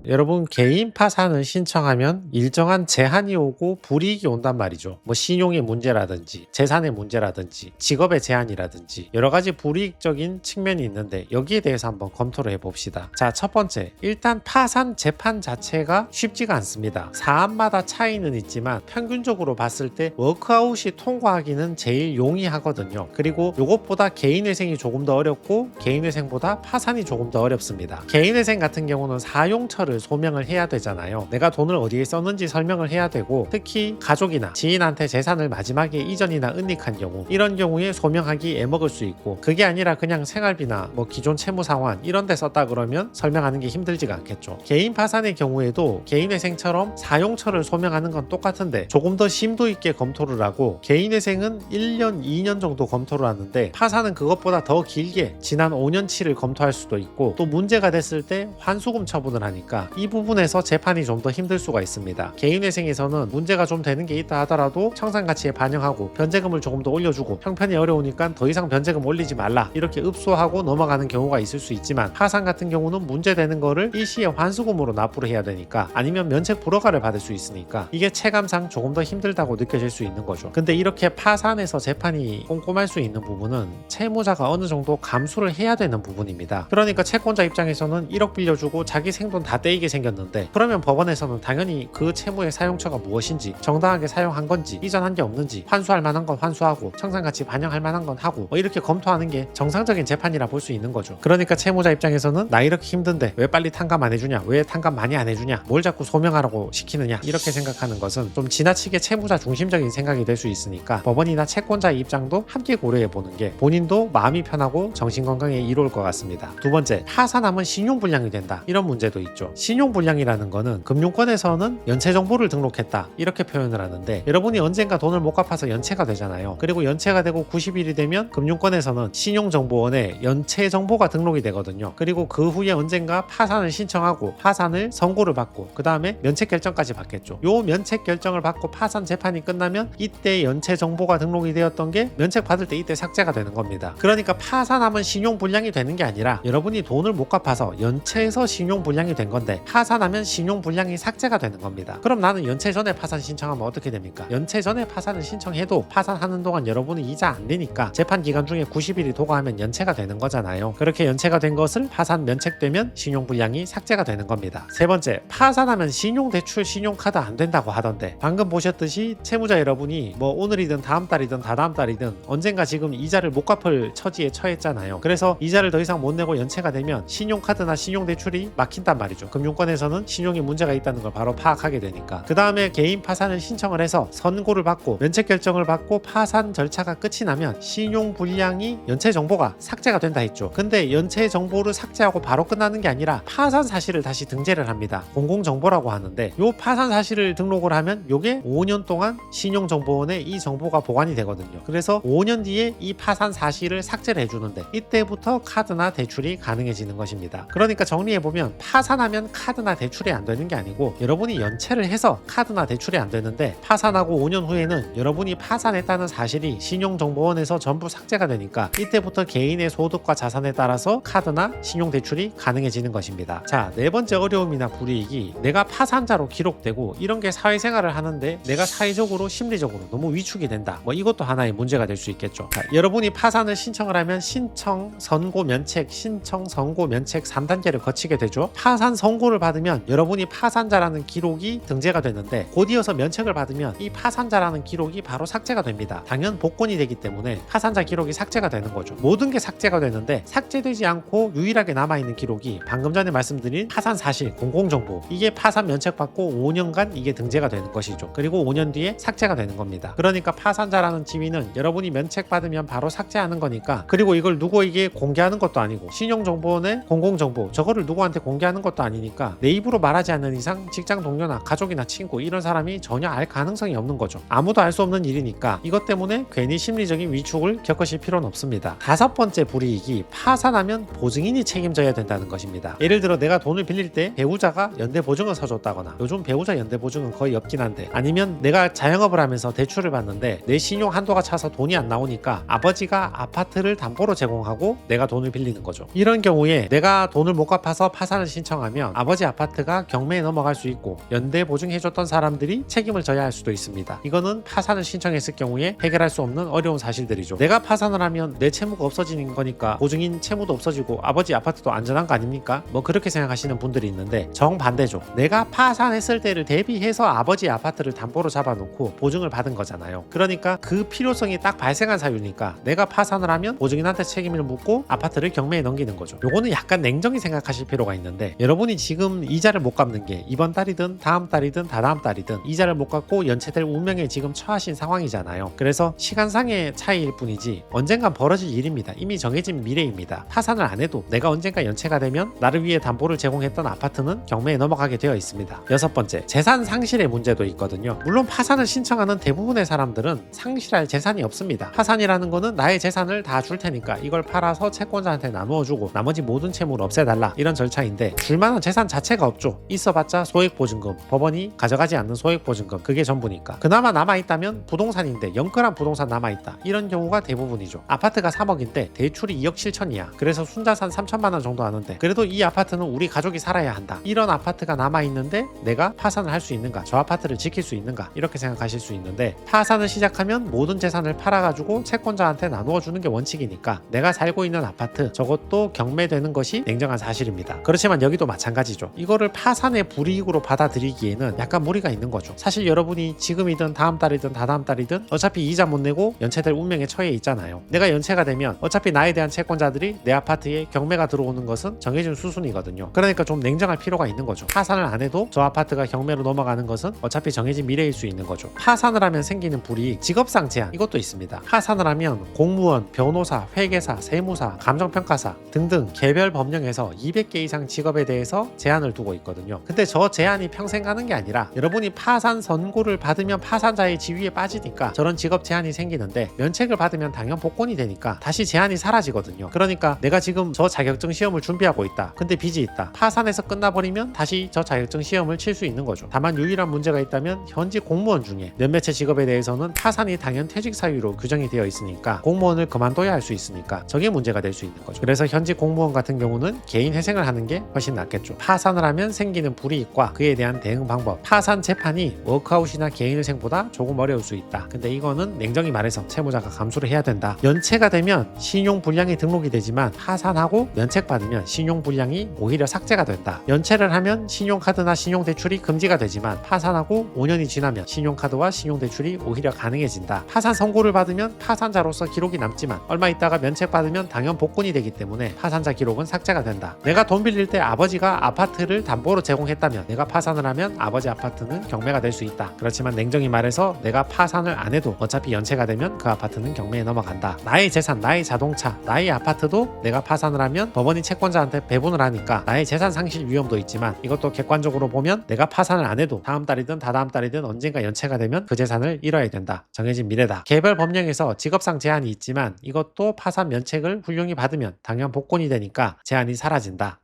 여러분, 개인 파산을 신청하면 일정한 제한이 오고 불이익이 온단 말이죠. 뭐 신용의 문제라든지 재산의 문제라든지 직업의 제한이라든지 여러 가지 불이익적인 측면이 있는데 여기에 대해서 한번 검토를 해봅시다. 자, 첫 번째, 일단 파산 재판 자체가 쉽지가 않습니다. 사안마다 차이는 있지만 평균적으로 봤을 때 워크아웃이 통과하기는 제일 용이하거든요. 그리고 이것보다 개인회생이 조금 더 어렵고 개인회생보다 파산이 조금 더 어렵습니다. 개인회생 같은 경우는 사용처를 소명을 해야 되잖아요. 내가 돈을 어디에 썼는지 설명을 해야 되고, 특히 가족이나 지인한테 재산을 마지막에 이전이나 은닉한 경우, 이런 경우에 소명하기 애먹을 수 있고, 그게 아니라 그냥 생활비나 뭐 기존 채무상환 이런 데 썼다 그러면 설명하는 게 힘들지가 않겠죠. 개인 파산의 경우에도 개인회생처럼 사용처를 소명하는 건 똑같은데 조금 더 심도 있게 검토를 하고, 개인회생은 1년, 2년 정도 검토를 하는데 파산은 그것보다 더 길게 지난 5년치를 검토할 수도 있고, 또 문제가 됐을 때 환수금 처분을 하니까 이 부분에서 재판이 좀 더 힘들 수가 있습니다. 개인회생에서는 문제가 좀 되는 게 있다 하더라도 청산가치에 반영하고 변제금을 조금 더 올려주고, 형편이 어려우니까 더 이상 변제금 올리지 말라 이렇게 읍소하고 넘어가는 경우가 있을 수 있지만, 파산 같은 경우는 문제되는 거를 일시에 환수금으로 납부를 해야 되니까, 아니면 면책 불허가를 받을 수 있으니까 이게 체감상 조금 더 힘들다고 느껴질 수 있는 거죠. 근데 이렇게 파산에서 재판이 꼼꼼할 수 있는 부분은 채무자가 어느 정도 감수를 해야 되는 부분입니다. 그러니까 채권자 입장에서는 1억 빌려주고 자기 생돈 다 떼이게 생겼는데, 그러면 법원에서는 당연히 그 채무의 사용처가 무엇인지, 정당하게 사용한 건지, 이전한 게 없는지, 환수할 만한 건 환수하고 청산가치 반영할 만한 건 하고 뭐 이렇게 검토하는 게 정상적인 재판이라 볼 수 있는 거죠. 그러니까 채무자 입장에서는 나 이렇게 힘든데 왜 빨리 탕감 안 해주냐, 왜 탕감 많이 안 해주냐, 뭘 자꾸 소명하라고 시키느냐, 이렇게 생각하는 것은 좀 지나치게 채무자 중심적인 생각이 될 수 있으니까 법원이나 채권자의 입장도 함께 고려해 보는 게 본인도 마음이 편하고 정신건강에 이로울 것 같습니다. 두 번째, 파산하면 신용불량이 된다, 이런 문제도 있죠. 신용불량이라는 거는 금융권에서는 연체정보를 등록했다 이렇게 표현을 하는데, 여러분이 언젠가 돈을 못 갚아서 연체가 되잖아요. 그리고 연체가 되고 90일이 되면 금융권에서는 신용정보원에 연체정보가 등록이 되거든요. 그리고 그 후에 언젠가 파산을 신청하고 파산을 선고를 받고 그 다음에 면책결정까지 받겠죠. 요 면책결정을 받고 파산 재판이 끝나면 이때 연체정보가 등록이 되었던 게 면책받을 때 이때 삭제가 되는 겁니다. 그러니까 파산하면 신용불량이 되는 게 아니라 여러분이 돈을 못 갚아서 연체해서 신용불량이 된 건데, 파산하면 신용불량이 삭제가 되는 겁니다. 그럼 나는 연체 전에 파산 신청하면 어떻게 됩니까? 연체 전에 파산을 신청해도 파산하는 동안 여러분은 이자 안 내니까 재판 기간 중에 90일이 도과하면 연체가 되는 거잖아요. 그렇게 연체가 된 것을 파산 면책되면 신용불량이 삭제가 되는 겁니다. 세 번째, 파산하면 신용대출, 신용카드 안 된다고 하던데, 방금 보셨듯이 채무자 여러분이 뭐 오늘이든 다음 달이든 다다음 달이든 언젠가 지금 이자를 못 갚을 처지에 처했잖아요. 그래서 이자를 더 이상 못 내고 연체가 되면 신용카드나 신용대출이 막힌단 말이죠. 금융권에서는 신용에 문제가 있다는 걸 바로 파악하게 되니까. 그 다음에 개인 파산을 신청을 해서 선고를 받고 면책결정을 받고 파산 절차가 끝이 나면 신용불량이 연체정보가 삭제가 된다 했죠. 근데 연체정보를 삭제하고 바로 끝나는 게 아니라 파산 사실을 다시 등재를 합니다. 공공정보라고 하는데, 요 파산 사실을 등록을 하면 요게 5년 동안 신용정보원에 이 정보가 보관이 되거든요. 그래서 5년 뒤에 이 파산 사실을 삭제를 해주는데, 이때부터 카드나 대출이 가능해지는 것입니다. 그러니까 정리해보면 파산하면 카드나 대출이 안 되는 게 아니고, 여러분이 연체를 해서 카드나 대출이 안 되는데 파산하고 5년 후에는 여러분이 파산했다는 사실이 신용정보원에서 전부 삭제가 되니까 이때부터 개인의 소득과 자산에 따라서 카드나 신용대출이 가능해지는 것입니다. 자, 네 번째 어려움이나 불이익이, 내가 파산자로 기록되고 이런 게 사회생활을 하는데 내가 사회적으로 심리적으로 너무 위축이 된다, 뭐 이것도 하나의 문제가 될 수 있겠죠. 자, 여러분이 파산을 신청을 하면 신청, 선고, 면책, 신청, 선고, 면책 3단계를 거치게 되죠. 파산 선고를 받으면 여러분이 파산자라는 기록이 등재가 되는데, 곧 이어서 면책을 받으면 이 파산자라는 기록이 바로 삭제가 됩니다. 당연 복권이 되기 때문에 파산자 기록이 삭제가 되는 거죠. 모든 게 삭제가 되는데 삭제되지 않고 유일하게 남아있는 기록이 방금 전에 말씀드린 파산 사실, 공공정보, 이게 파산 면책받고 5년간 이게 등재가 되는 것이죠. 그리고 5년 뒤에 삭제가 되는 겁니다. 그러니까 파산자라는 지위는 여러분이 면책받으면 바로 삭제하는 거니까, 그리고 이걸 누구에게 공개하는 것도 아니고 신용정보원의 공공정보 저거를 누구한테 공개하는 것도 아니니까, 내 입으로 말하지 않는 이상 직장 동료나 가족이나 친구 이런 사람이 전혀 알 가능성이 없는 거죠. 아무도 알 수 없는 일이니까 이것 때문에 괜히 심리적인 위축을 겪으실 필요는 없습니다. 다섯 번째 불이익이, 파산하면 보증인이 책임져야 된다는 것입니다. 예를 들어 내가 돈을 빌릴 때 배우자가 연대보증을 서줬다거나, 요즘 배우자 연대보증은 거의 없긴 한데, 아니면 내가 자영업을 하면서 대출을 받는데 내 신용 한도가 차서 돈이 안 나오니까 아버지가 아파트를 담보로 제공하고 내가 돈을 빌리는 거죠. 이런 경우에 내가 돈을 못 갚아서 파산을 신청하면 아버지 아파트가 경매에 넘어갈 수 있고 연대 보증해줬던 사람들이 책임을 져야 할 수도 있습니다. 이거는 파산을 신청했을 경우에 해결할 수 없는 어려운 사실들이죠. 내가 파산을 하면 내 채무가 없어지는 거니까 보증인 채무도 없어지고 아버지 아파트도 안전한 거 아닙니까? 뭐 그렇게 생각하시는 분들이 있는데 정반대죠. 내가 파산했을 때를 대비해서 아버지 아파트를 담보로 잡아놓고 보증을 받은 거잖아요. 그러니까 그 필요성이 딱 발생한 사유니까 내가 파산을 하면 보증인한테 책임을 묻고 아파트를 경매에 넘기는 거죠. 요거는 약간 냉정히 생각하실 필요가 있는데 여러분이 지금 이자를 못 갚는 게 이번 달이든 다음 달이든 다다음 달이든 이자를 못 갚고 연체될 운명에 지금 처하신 상황이잖아요. 그래서 시간상의 차이일 뿐이지 언젠간 벌어질 일입니다. 이미 정해진 미래입니다. 파산을 안 해도 내가 언젠가 연체가 되면 나를 위해 담보를 제공했던 아파트는 경매에 넘어가게 되어 있습니다. 여섯 번째, 재산 상실의 문제도 있거든요. 물론 파산을 신청하는 대부분의 사람들은 상실할 재산이 없습니다. 파산이라는 거는 나의 재산을 다 줄 테니까 이걸 팔아서 채권자한테 나누어주고 나머지 모든 채무를 없애달라 이런 절차인데 줄만한 재산 자체가 없죠. 있어봤자 소액보증금, 법원이 가져가지 않는 소액보증금, 그게 전부니까. 그나마 남아있다면 부동산인데 영끌한 부동산 남아있다 이런 경우가 대부분이죠. 아파트가 3억인데 대출이 2억 7천이야. 그래서 순자산 3천만 원 정도 하는데 그래도 이 아파트는 우리 가족이 살아야 한다. 이런 아파트가 남아있는데 내가 파산을 할 수 있는가? 저 아파트를 지킬 수 있는가? 이렇게 생각하실 수 있는데 파산을 시작하면 모든 재산을 팔아가지고 채권자한테 나누어 주는 게 원칙이니까 내가 살고 있는 아파트 저것도 경매되는 것이 냉정한 사실입니다. 그렇지만 여기도 마찬가지죠. 이거를 파산의 불이익으로 받아들이기에는 약간 무리가 있는 거죠. 사실 여러분이 지금이든 다음 달이든 다다음 달이든 어차피 이자 못 내고 연체될 운명에 처해 있잖아요. 내가 연체가 되면 어차피 나에 대한 채권자들이 내 아파트에 경매가 들어오는 것은 정해진 수순이거든요. 그러니까 좀 냉정할 필요가 있는 거죠. 파산을 안 해도 저 아파트가 경매로 넘어가는 것은 어차피 정해진 미래일 수 있는 거죠. 파산을 하면 생기는 불이익, 직업상 제한 이것도 있습니다. 파산을 하면 공무원, 변호사, 회계사, 세무사, 감정평가사 등등 개별 법령에서 200개 이상 직업에 대해서 제한을 두고 있거든요. 근데 저 제한이 평생 가는 게 아니라 여러분이 파산 선고를 받으면 파산자의 지위에 빠지니까 저런 직업 제한이 생기는데 면책을 받으면 당연 복권이 되니까 다시 제한이 사라지거든요. 그러니까 내가 지금 저 자격증 시험을 준비하고 있다. 근데 빚이 있다. 파산해서 끝나버리면 다시 저 자격증 시험을 칠 수 있는 거죠. 다만 유일한 문제가 있다면 현직 공무원 중에 몇몇의 직업에 대해서는 파산이 당연 퇴직 사유로 규정이 되어 있으니까 공무원을 그만둬야 할 수 있으니까 저게 문제가 될 수 있는 거죠. 그래서 현직 공무원 같은 경우는 개인 회생을 하는 게 훨씬 낫겠죠. 파산을 하면 생기는 불이익과 그에 대한 대응 방법. 파산 재판이 워크아웃이나 개인 회생보다 조금 어려울 수 있다. 근데 이거는 냉정히 말해서 채무자가 감수를 해야 된다. 연체가 되면 신용불량이 등록이 되지만 파산하고 면책받으면 신용불량이 오히려 삭제가 된다. 연체를 하면 신용카드나 신용대출이 금지가 되지만 파산하고 5년이 지나면 신용카드와 신용대출이 오히려 가능해진다. 파산 선고를 받으면 파산자로서 기록이 남지만 얼마 있다가 면책받으면 당연 복권이 되기 때문에 파산자 기록은 삭제가 된다. 내가 돈 빌릴 때 아버지가 아파트를 담보로 제공했다면 내가 파산을 하면 아버지 아파트는 경매가 될 수 있다. 그렇지만 냉정히 말해서 내가 파산을 안 해도 어차피 연체가 되면 그 아파트는 경매에 넘어간다. 나의 재산, 나의 자동차, 나의 아파트도 내가 파산을 하면 법원이 채권자한테 배분을 하니까 나의 재산 상실 위험도 있지만 이것도 객관적으로 보면 내가 파산을 안 해도 다음 달이든 다다음 달이든 언젠가 연체가 되면 그 재산을 잃어야 된다. 정해진 미래다. 개별 법령에서 직업상 제한이 있지만 이것도 파산 면책을 훌륭히 받으면 당연 복권이 되니까 제한이 사라진다.